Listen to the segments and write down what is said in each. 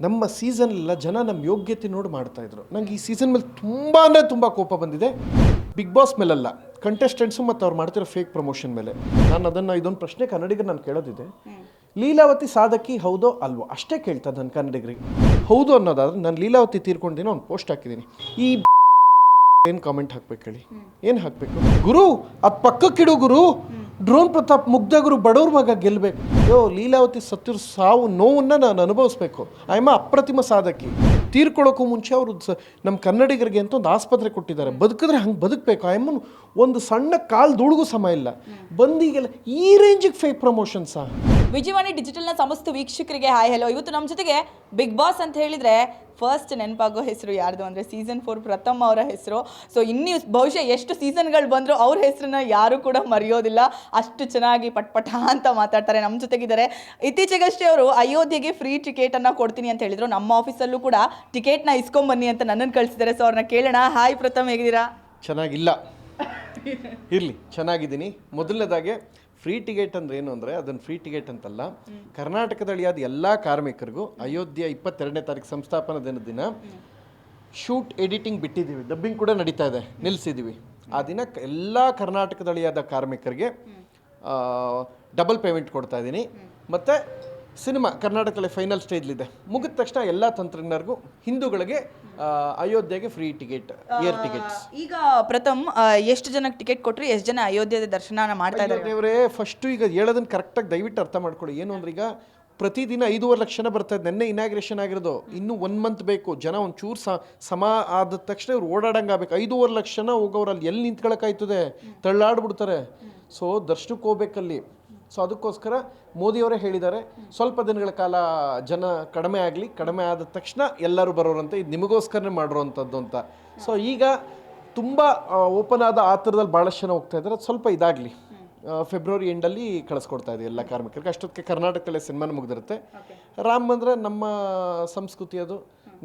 ನಮ್ಮ ಸೀಸನ್ನೆಲ್ಲ ಜನ ನಮ್ಮ ಯೋಗ್ಯತೆ ನೋಡಿ ಮಾಡ್ತಾಯಿದ್ರು. ನನಗೆ ಈ ಸೀಸನ್ ಮೇಲೆ ತುಂಬ ಅಂದರೆ ತುಂಬ ಕೋಪ ಬಂದಿದೆ. ಬಿಗ್ ಬಾಸ್ ಮೇಲಲ್ಲ, ಕಂಟೆಸ್ಟೆಂಟ್ಸು ಮತ್ತು ಅವ್ರು ಮಾಡ್ತಿರೋ ಫೇಕ್ ಪ್ರಮೋಷನ್ ಮೇಲೆ. ನಾನು ಅದನ್ನು ಇದೊಂದು ಪ್ರಶ್ನೆ ಕನ್ನಡಿಗರು ನಾನು ಕೇಳೋದಿದೆ, ಲೀಲಾವತಿ ಸಾಧಕಿ ಹೌದೋ ಅಲ್ವೋ ಅಷ್ಟೇ ಕೇಳ್ತಾ ನನ್ನ ಕನ್ನಡಿಗರಿಗೆ. ಹೌದು ಅನ್ನೋದಾದ್ರೆ ನಾನು ಲೀಲಾವತಿ ತೀರ್ಕೊಂಡಿನ ಒಂದು ಪೋಸ್ಟ್ ಹಾಕಿದ್ದೀನಿ. ಈ ಏನು ಕಾಮೆಂಟ್ ಹಾಕ್ಬೇಕು ಹೇಳಿ, ಏನು ಹಾಕಬೇಕು? ಗುರು ಅದು ಪಕ್ಕಕ್ಕಿಡು ಗುರು, ಡ್ರೋನ್ ಪ್ರತಾಪ್ ಮುಗ್ಧ ಗುರು, ಬಡವ್ರ ಮಗ ಗೆಲ್ಲಬೇಕು. ಲೀಲಾವತಿ ಸತ್ತಿರೋ ಸಾವು ನೋವನ್ನು ನಾನು ಅನುಭವಿಸ್ಬೇಕು. ಆಯಮ್ಮ ಅಪ್ರತಿಮ ಸಾಧಕಿ. ತೀರ್ಕೊಳ್ಳೋಕ್ಕೂ ಮುಂಚೆ ಅವರು ನಮ್ಮ ಕನ್ನಡಿಗರಿಗೆ ಅಂತ ಒಂದು ಆಸ್ಪತ್ರೆ ಕೊಟ್ಟಿದ್ದಾರೆ. ಬದುಕಿದ್ರೆ ಹಂಗೆ ಬದುಕಬೇಕು. ಆಯಮ್ಮನ ಒಂದು ಸಣ್ಣ ಕಾಲು ದುಡುಗು ಸಮ ಇಲ್ಲ. ಬಂದೀಗೆಲ್ಲ ಈ ರೇಂಜಿಗೆ ಫೇಕ್ ಪ್ರಮೋಷನ್ಸಾ? ವಿಜಯವಾಣಿ ಡಿಜಿಟಲ್ನ ಸಮಸ್ತ ವೀಕ್ಷಕರಿಗೆ ಹಾಯ್ ಹೆಲೋ. ಇವತ್ತು ನಮ್ಮ ಜೊತೆಗೆ ಬಿಗ್ ಬಾಸ್ ಅಂತ ಹೇಳಿದರೆ ಫಸ್ಟ್ ನೆನಪಾಗೋ ಹೆಸರು ಯಾರ್ದು ಅಂದರೆ ಸೀಸನ್ 4 ಪ್ರಥಮ್ ಅವರ ಹೆಸರು. ಸೊ ಇನ್ನು ಬಹುಶಃ ಎಷ್ಟು ಸೀಸನ್ಗಳು ಬಂದರೂ ಅವ್ರ ಹೆಸರನ್ನ ಯಾರೂ ಕೂಡ ಮರೆಯೋದಿಲ್ಲ. ಅಷ್ಟು ಚೆನ್ನಾಗಿ ಪಟ್ಪಟ ಅಂತ ಮಾತಾಡ್ತಾರೆ. ನಮ್ಮ ಜೊತೆಗಿದ್ದಾರೆ. ಇತ್ತೀಚೆಗಷ್ಟೇ ಅವರು ಅಯೋಧ್ಯೆಗೆ ಫ್ರೀ ಟಿಕೆಟನ್ನು ಕೊಡ್ತೀನಿ ಅಂತ ಹೇಳಿದರು. ನಮ್ಮ ಆಫೀಸಲ್ಲೂ ಕೂಡ ಟಿಕೆಟ್ನ ಇಸ್ಕೊಂಬನ್ನಿ ಅಂತ ನನ್ನನ್ನು ಕಳಿಸಿದ್ದಾರೆ. ಸೊ ಅವ್ರನ್ನ ಕೇಳೋಣ. ಹಾಯ್ ಪ್ರಥಮ್, ಹೇಗಿದ್ದೀರಾ? ಚೆನ್ನಾಗಿಲ್ಲ, ಇರಲಿ, ಚೆನ್ನಾಗಿದ್ದೀನಿ. ಮೊದಲನೇದಾಗೆ ಫ್ರೀ ಟಿಕೆಟ್ ಅಂದ್ರೆ ಏನು ಅಂದರೆ ಅದನ್ನು ಫ್ರೀ ಟಿಕೆಟ್ ಅಂತಲ್ಲ, ಕರ್ನಾಟಕದಲ್ಲಿಯಾದ ಎಲ್ಲ ಕಾರ್ಮಿಕರಿಗೂ ಅಯೋಧ್ಯೆ 22ನೇ ತಾರೀಕು ಸಂಸ್ಥಾಪನಾ ದಿನದ ದಿನ ಶೂಟ್ ಎಡಿಟಿಂಗ್ ಬಿಟ್ಟಿದ್ದೀವಿ, ಡಬ್ಬಿಂಗ್ ಕೂಡ ನಡೀತಾ ಇದೆ, ನಿಲ್ಲಿಸಿದ್ದೀವಿ. ಆ ದಿನ ಎಲ್ಲ ಕರ್ನಾಟಕದಲ್ಲಿಯಾದ ಕಾರ್ಮಿಕರಿಗೆ ಡಬಲ್ ಪೇಮೆಂಟ್ ಕೊಡ್ತಾ ಇದ್ದೀನಿ. ಮತ್ತು ಸಿನಿಮಾ ಕರ್ನಾಟಕದಲ್ಲಿ ಫೈನಲ್ ಸ್ಟೇಜ್ಲಿದೆ. ಮುಗಿದ ತಕ್ಷಣ ಎಲ್ಲ ತಂತ್ರಜ್ಞರಿಗೂ ಹಿಂದೂಗಳಿಗೆ ಅಯೋಧ್ಯೆಗೆ ಫ್ರೀ ಟಿಕೆಟ್, ಏರ್ ಟಿಕೆಟ್ಸ್. ಈಗ ಪ್ರಥಮ್ ಎಷ್ಟು ಜನಕ್ಕೆ ಟಿಕೆಟ್ ಕೊಟ್ಟರು, ಎಷ್ಟು ಜನ ಅಯೋಧ್ಯೆ ದರ್ಶನ ಮಾಡ್ತಾ ಇದ್ದಾರೆ? ದೇವರೇ, ಫಸ್ಟು ಈಗ ಹೇಳೋದನ್ನು ಕರೆಕ್ಟಾಗಿ ದಯವಿಟ್ಟು ಅರ್ಥ ಮಾಡ್ಕೊಳ್ಳಿ. ಏನು ಅಂದ್ರೆ ಈಗ ಪ್ರತಿದಿನ 5.5 ಲಕ್ಷ ಜನ ಬರ್ತಾ ಇದೆ. ನೆನ್ನೆ ಇನಾಗ್ರೇಷನ್ ಆಗಿರೋದು, ಇನ್ನೂ 1 ಮಂತ್ ಬೇಕು. ಜನ ಒಂಚೂರು ಸಮ ಆದ ತಕ್ಷಣ ಇವ್ರು ಓಡಾಡಂಗೆ ಆಗಬೇಕು. 5.5 ಲಕ್ಷ ಜನ ಹೋಗೋರಲ್ಲಿ ಎಲ್ಲಿ ನಿಂತ್ಕೊಳ್ಳೋಕ್ಕಾಯ್ತದೆ? ತಳ್ಳಾಡ್ಬಿಡ್ತಾರೆ. ಸೊ ದರ್ಶನಕ್ಕೆ ಹೋಗ್ಬೇಕಲ್ಲಿ. ಸೊ ಅದಕ್ಕೋಸ್ಕರ ಮೋದಿಯವರೇ ಹೇಳಿದ್ದಾರೆ, ಸ್ವಲ್ಪ ದಿನಗಳ ಕಾಲ ಜನ ಕಡಿಮೆ ಆಗಲಿ, ಕಡಿಮೆ ಆದ ತಕ್ಷಣ ಎಲ್ಲರೂ ಬರೋರಂತೆ, ಇದು ನಿಮಗೋಸ್ಕರನೇ ಮಾಡಿರೋವಂಥದ್ದು ಅಂತ. ಸೊ ಈಗ ತುಂಬ ಓಪನ್ ಆದ ಆ ಥರದಲ್ಲಿ ಭಾಳಷ್ಟು ಜನ ಹೋಗ್ತಾ ಇದ್ದಾರೆ. ಅದು ಸ್ವಲ್ಪ ಇದಾಗಲಿ, ಫೆಬ್ರವರಿ ಎಂಡಲ್ಲಿ ಕಳಿಸ್ಕೊಡ್ತಾ ಇದೆ ಎಲ್ಲ ಕಾರ್ಮಿಕರಿಗೆ. ಅಷ್ಟೊತ್ತಿಗೆ ಕರ್ನಾಟಕದಲ್ಲೇ ಸಿನಿಮಾನ ಮುಗಿದಿರುತ್ತೆ. ರಾಮ ಮಂದಿರ ನಮ್ಮ ಸಂಸ್ಕೃತಿ, ಅದು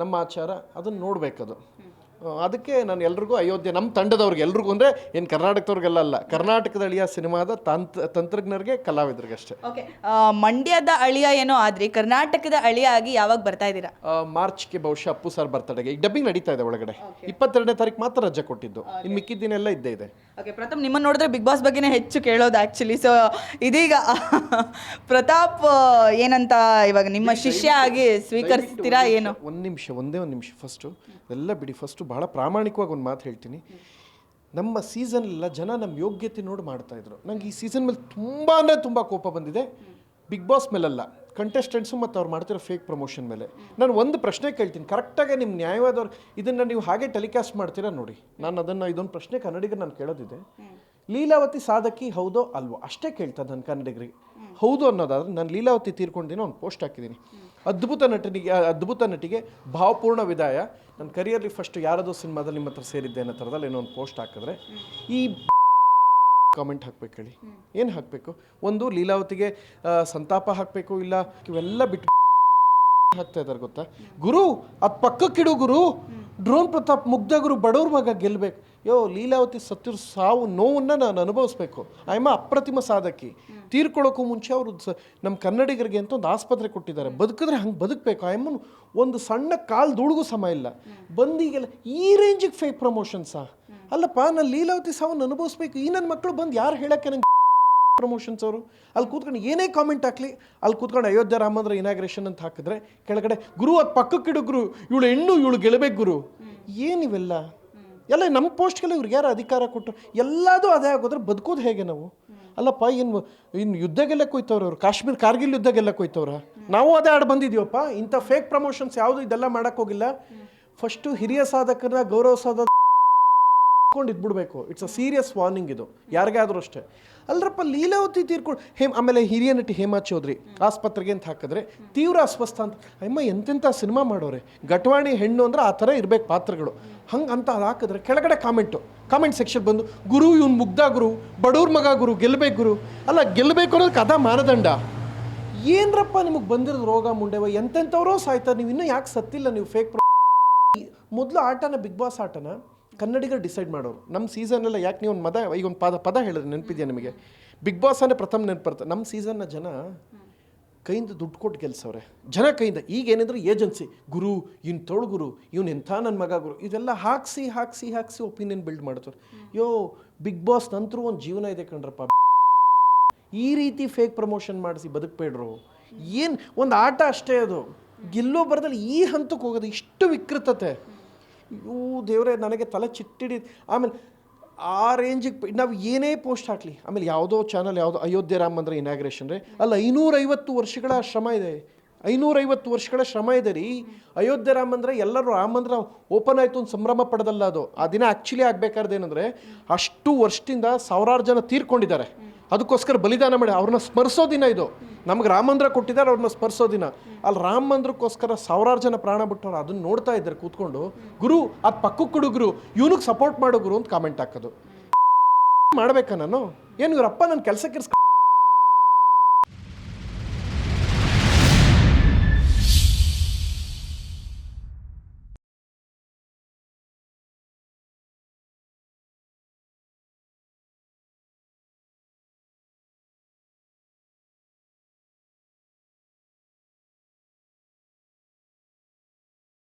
ನಮ್ಮ ಆಚಾರ, ಅದನ್ನು ನೋಡಬೇಕದು. ಅದಕ್ಕೆ ನಾನು ಎಲ್ರಿಗೂ ಅಯೋಧ್ಯೆ, ನಮ್ಮ ತಂಡದವ್ರಿಗೆ ಎಲ್ರಿಗೂ ಅಂದರೆ ಏನು ಕರ್ನಾಟಕದವ್ರಿಗೆಲ್ಲ ಅಲ್ಲ, ಕರ್ನಾಟಕದ ಅಳಿಯ ಸಿನಿಮಾದ ತಂತ್ರಜ್ಞರಿಗೆ, ಕಲಾವಿದರಿಗೆ ಅಷ್ಟೇ. ಓಕೆ, ಮಂಡ್ಯದ ಅಳಿಯ ಏನೋ ಆದ್ರಿ, ಕರ್ನಾಟಕದ ಅಳಿಯ ಆಗಿ ಯಾವಾಗ ಬರ್ತಾ ಇದ್ದೀರಾ? ಮಾರ್ಚ್ಗೆ ಬಹುಶಃ ಅಪ್ಪು ಸರ್ ಬರ್ತಡೆಗೆ. ಈಗ ಡಬ್ಬಿಂಗ್ ನಡೀತಾ ಇದೆ ಒಳಗಡೆ. 22ನೇ ತಾರೀಕು ಮಾತ್ರ ರಜೆ ಕೊಟ್ಟಿದ್ದು, ಇನ್ನು ಮಿಕ್ಕಿದ ದಿನ ಎಲ್ಲ ಇದ್ದೇ ಇದೆ. ಓಕೆ ಪ್ರತಾಪ್, ನಿಮ್ಮನ್ನು ನೋಡಿದ್ರೆ ಬಿಗ್ ಬಾಸ್ ಬಗ್ಗೆನೇ ಹೆಚ್ಚು ಕೇಳೋದು ಆ್ಯಕ್ಚುಲಿ. ಸೊ ಇದೀಗ ಪ್ರತಾಪ್ ಏನಂತ ಇವಾಗ ನಿಮ್ಮ ಶಿಷ್ಯ ಆಗಿ ಸ್ವೀಕರಿಸ್ತೀರಾ ಏನು? ಒಂದೇ ಒಂದು ನಿಮಿಷ ಫಸ್ಟು ಎಲ್ಲ ಬಿಡಿ. ಫಸ್ಟು ಭಾಳ ಪ್ರಾಮಾಣಿಕವಾಗಿ ಒಂದು ಮಾತು ಹೇಳ್ತೀನಿ. ನಮ್ಮ ಸೀಸನ್ನೆಲ್ಲ ಜನ ನಮ್ಮ ಯೋಗ್ಯತೆ ನೋಡಿ ಮಾಡ್ತಾಯಿದ್ರು. ನನಗೆ ಈ ಸೀಸನ್ ಮೇಲೆ ತುಂಬ ಅಂದರೆ ತುಂಬ ಕೋಪ ಬಂದಿದೆ. ಬಿಗ್ ಬಾಸ್ ಮೇಲಲ್ಲ, ಕಂಟೆಸ್ಟೆಂಟ್ಸು ಮತ್ತು ಅವ್ರು ಮಾಡ್ತಿರೋ ಫೇಕ್ ಪ್ರಮೋಷನ್ ಮೇಲೆ. ನಾನು ಒಂದು ಪ್ರಶ್ನೆ ಕೇಳ್ತೀನಿ, ಕರೆಕ್ಟಾಗಿ ನಿಮ್ಮ ನ್ಯಾಯವಾದವ್ರು ಇದನ್ನು ನೀವು ಹಾಗೆ ಟೆಲಿಕಾಸ್ಟ್ ಮಾಡ್ತೀರಾ ನೋಡಿ. ನಾನು ಅದನ್ನು ಇದೊಂದು ಪ್ರಶ್ನೆ ಕನ್ನಡಿಗರು ನಾನು ಕೇಳೋದಿದೆ, ಲೀಲಾವತಿ ಸಾಧಕಿ ಹೌದೋ ಅಲ್ವೋ ಅಷ್ಟೇ ಕೇಳ್ತಾ ನನ್ನ ಕನ್ನಡಿಗರಿಗೆ. ಹೌದು ಅನ್ನೋದಾದ್ರೆ ನಾನು ಲೀಲಾವತಿ ತೀರ್ಕೊಂಡಿನ ಒಂದು ಪೋಸ್ಟ್ ಹಾಕಿದ್ದೀನಿ. ಅದ್ಭುತ ನಟಿಗೆ ಭಾವಪೂರ್ಣ ವಿದಾಯ. ನನ್ನ ಕರಿಯರ್ಲಿ ಫಸ್ಟ್ ಯಾರದೋ ಸಿನಿಮಾದಲ್ಲಿ ನಿಮ್ಮ ಹತ್ರ ಸೇರಿದ್ದೆ ಅನ್ನೋ ಥರದಲ್ಲಿ ಏನೋ ಒಂದು ಪೋಸ್ಟ್ ಹಾಕಿದ್ರೆ ಈ ಕಾಮೆಂಟ್ ಹಾಕ್ಬೇಕು ಹೇಳಿ, ಏನು ಹಾಕಬೇಕು? ಒಂದು ಲೀಲಾವತಿಗೆ ಸಂತಾಪ ಹಾಕಬೇಕು, ಇಲ್ಲ ಇವೆಲ್ಲ ಬಿಟ್ಟು ಹಾಕ್ತಾ ಇದ್ದಾರೆ ಗೊತ್ತಾ? ಗುರು ಅದು ಪಕ್ಕಕ್ಕಿಡು ಗುರು, ಡ್ರೋನ್ ಪ್ರತಾಪ್ ಮುಗ್ಧ ಗುರು, ಬಡವ್ರ ಮಗ ಗೆಲ್ಲಬೇಕು. ಲೀಲಾವತಿ ಸತ್ತಿರೋ ಸಾವು ನೋವನ್ನು ನಾನು ಅನುಭವಿಸ್ಬೇಕು. ಆಯಮ್ಮ ಅಪ್ರತಿಮ ಸಾಧಕಿ. ತೀರ್ಕೊಳ್ಳೋಕ್ಕೂ ಮುಂಚೆ ಅವರು ನಮ್ಮ ಕನ್ನಡಿಗರಿಗೆ ಅಂತ ಒಂದು ಆಸ್ಪತ್ರೆ ಕೊಟ್ಟಿದ್ದಾರೆ. ಬದುಕಿದ್ರೆ ಹಂಗೆ ಬದುಕಬೇಕು. ಆಯಮ್ಮನ ಒಂದು ಸಣ್ಣ ಕಾಲು ದುಡುಗು ಸಮ ಇಲ್ಲ. ಬಂದೀಗೆಲ್ಲ ಈ ರೇಂಜಿಗೆ ಫೇಕ್ ಪ್ರಮೋಷನ್ಸಾ? ಅಲ್ಲಪ್ಪ, ನಾನು ಲೀಲಾವತಿ ಸಾವನ್ನು ಅನುಭವಿಸ್ಬೇಕು. ಈ ನನ್ನ ಮಕ್ಕಳು ಬಂದು ಯಾರು ಹೇಳೋಕ್ಕೆ ನಂಗೆ ಪ್ರಮೋಷನ್ಸ್? ಅವರು ಅಲ್ಲಿ ಕೂತ್ಕೊಂಡು ಏನೇ ಕಾಮೆಂಟ್ ಹಾಕಲಿ, ಅಲ್ಲಿ ಕೂತ್ಕೊಂಡು ಅಯೋಧ್ಯೆ ರಾಮ ಮಂದಿರ ಇನಾಗ್ರೇಷನ್ ಅಂತ ಹಾಕಿದ್ರೆ ಕೆಳಗಡೆ ಗುರು ಅದು ಪಕ್ಕಕ್ಕಿಡು ಗುರು, ಇವಳು ಹೆಣ್ಣು, ಇವಳು ಗೆಲ್ಲಬೇಕು ಗುರು. ಏನಿವೆಲ್ಲ ಎಲ್ಲ ನಮ್ಮ ಪೋಸ್ಟ್ಗೆಲ್ಲ ಇವ್ರಿಗೆ ಯಾರು ಅಧಿಕಾರ ಕೊಟ್ಟರು? ಎಲ್ಲದೂ ಅದೇ ಆಗೋದ್ರೆ ಬದುಕೋದು ಹೇಗೆ ನಾವು? ಅಲ್ಲಪ್ಪ, ಇನ್ನು ಯುದ್ಧ ಗೆಲ್ಲಕ್ಕೆ ಹೋಯ್ತವ್ರು ಅವರು, ಕಾಶ್ಮೀರ ಕಾರ್ಗಿಲ್ ಯುದ್ಧ ಗೆಲ್ಲಕ್ಕೆ ಹೋಯ್ತವ್ರ. ನಾವು ಅದೇ ಆಡ್ ಬಂದಿದ್ದೀವಪ್ಪ. ಇಂಥ ಫೇಕ್ ಪ್ರಮೋಷನ್ಸ್ ಯಾವುದು ಇದೆಲ್ಲ ಮಾಡೋಕ್ಕೆ ಹೋಗಿಲ್ಲ. ಫಸ್ಟು ಹಿರಿಯ ಸಾಧಕರನ್ನ ಗೌರವಿಸೋದು ಇದ್ಬಿಡ್ಬೇಕು. ಇಟ್ಸ್ ಅ ಸೀರಿಯಸ್ ವಾರ್ನಿಂಗ್ ಇದು ಯಾರಿಗಾದ್ರೂ ಅಷ್ಟೇ. ಅಲ್ಲರಪ್ಪ, ಲೀಲಾವತಿ ತೀರ್ಕೊಂಡು ಆಮೇಲೆ ಹಿರಿಯ ನಟಿ ಹೇಮಾ ಚೌಧರಿ ಆಸ್ಪತ್ರೆಗೆ ಅಂತ ಹಾಕಿದ್ರೆ ತೀವ್ರ ಅಸ್ವಸ್ಥ ಅಂತ. ಅಮ್ಮ ಎಂತೆಂಥ ಸಿನಿಮಾ ಮಾಡೋರೆ. ಗಟ್ವಾಣಿ ಹೆಣ್ಣು ಅಂದ್ರೆ ಆ ಥರ ಇರಬೇಕು ಪಾತ್ರಗಳು. ಹಂಗೆ ಅಂತ ಅದು ಹಾಕಿದ್ರೆ ಕೆಳಗಡೆ ಕಾಮೆಂಟ್ ಸೆಕ್ಷನ್ ಬಂದು ಗುರು ಇವ್ನು ಮುಗ್ಧ ಗುರು, ಬಡವ್ರ ಮಗ ಗುರು, ಗೆಲ್ಲಬೇಕು ಗುರು. ಅಲ್ಲ, ಗೆಲ್ಲಬೇಕು ಅನ್ನೋದಕ್ಕೆ ಅದ ಮಾನದಂಡ. ಏನರಪ್ಪ ನಿಮಗೆ ಬಂದಿರೋದು ರೋಗ ಮುಂಡೆವ? ಎಂತೆಂಥವ್ರೋ ಸಾಯ್ತಾರೆ, ನೀವು ಇನ್ನೂ ಯಾಕೆ ಸತ್ತಿಲ್ಲ? ನೀವು ಫೇಕ್ ಮೊದಲು ಆಟನ, ಬಿಗ್ ಬಾಸ್ ಆಟನ ಕನ್ನಡಿಗರು ಡಿಸೈಡ್ ಮಾಡೋರು. ನಮ್ಮ ಸೀಸನ್ನೆಲ್ಲ ಯಾಕೆ ನೀವು ಈಗ ಒಂದು ಪದ ಹೇಳಿದ್ರೆ ನೆನಪಿದೆಯಾ ನಿಮಗೆ? ಬಿಗ್ ಬಾಸ್ ಅಂದರೆ ಪ್ರಥಮ ನೆನಪು ಬರುತ್ತೆ. ನಮ್ಮ ಸೀಸನ್ನ ಜನ ಕೈಯಿಂದ ದುಡ್ಡು ಕೊಟ್ಟು ಗೆಲ್ಸವ್ರೆ, ಜನ ಕೈಯಿಂದ. ಈಗ ಏನಿದ್ರೆ ಏಜೆನ್ಸಿ ಗುರು ಇವ್ನು ತೊಳು ಗುರು, ಇವ್ನು ಎಂಥ ನನ್ನ ಮಗ ಗುರು, ಇದೆಲ್ಲ ಹಾಕ್ಸಿ ಒಪಿನಿಯನ್ ಬಿಲ್ಡ್ ಮಾಡ್ತಾರೆ. ಬಿಗ್ ಬಾಸ್ ನಂತರ ಒಂದು ಜೀವನ ಇದೆ ಕಣ್ರಪ್ಪ. ಈ ರೀತಿ ಫೇಕ್ ಪ್ರಮೋಷನ್ ಮಾಡಿಸಿ ಬದುಕಬೇಡ್ರು. ಏನು ಒಂದು ಆಟ ಅಷ್ಟೇ ಅದು, ಗೆಲ್ಲೋ ಬರದಲ್ಲಿ ಈ ಹಂತಕ್ಕೆ ಹೋಗೋದು ಇಷ್ಟು ವಿಕೃತತೆ. ದೇವರೇ ನನಗೆ ತಲೆ ಚಿಟ್ಟಿಡಿ. ಆಮೇಲೆ ಆ ರೇಂಜಿಗೆ ನಾವು ಏನೇ ಪೋಸ್ಟ್ ಹಾಕಲಿ, ಆಮೇಲೆ ಯಾವುದೋ ಚಾನಲ್ ಯಾವುದೋ ಅಯೋಧ್ಯೆ ರಾಮ ಮಂದಿರ ಇನಾಗ್ರೇಷನ್ ರೀ, ಅಲ್ಲ 550 ವರ್ಷಗಳ ಶ್ರಮ ಇದೆ, 550 ವರ್ಷಗಳ ಶ್ರಮ ಇದೆ ರೀ. ಅಯೋಧ್ಯೆ ರಾಮ ಮಂದಿರ ಎಲ್ಲರೂ ರಾಮ ಮಂದಿರ ಓಪನ್ ಆಯಿತು ಒಂದು ಸಂಭ್ರಮ ಪಡೆದಲ್ಲ ಅದು. ಆ ದಿನ ಆ್ಯಕ್ಚುಲಿ ಆಗಬೇಕಾರ್ದೇನೆಂದರೆ ಅಷ್ಟು ವರ್ಷದಿಂದ ಸಾವಿರಾರು ಜನ ತೀರ್ಕೊಂಡಿದ್ದಾರೆ, ಅದಕ್ಕೋಸ್ಕರ ಬಲಿದಾನ ಮಾಡಿ ಅವ್ರನ್ನ ಸ್ಮರಿಸೋ ದಿನ ಇದು. ನಮ್ಗೆ ರಾಮ ಮಂದಿರ ಕೊಟ್ಟಿದ್ದಾರೆ, ಅವ್ರನ್ನ ಸ್ಮರಿಸೋ ದಿನ. ಅಲ್ಲಿ ರಾಮ ಮಂದಿರಕ್ಕೋಸ್ಕರ ಸಾವಿರಾರು ಜನ ಪ್ರಾಣ ಬಿಟ್ಟವ್ರು ಅದನ್ನ ನೋಡ್ತಾ ಇದ್ದಾರೆ ಕೂತ್ಕೊಂಡು. ಗುರು ಅದು ಪಕ್ಕಕ್ಕೆ ಕೊಡುಗ್ರು, ಇವನಿಗೆ ಸಪೋರ್ಟ್ ಮಾಡೋಗ್ರು ಅಂತ ಕಾಮೆಂಟ್ ಹಾಕೋದು. ಮಾಡ್ಬೇಕಾ ನಾನು? ಏನು ಇವರಪ್ಪ ನನ್ನ ಕೆಲಸಕ್ಕೆ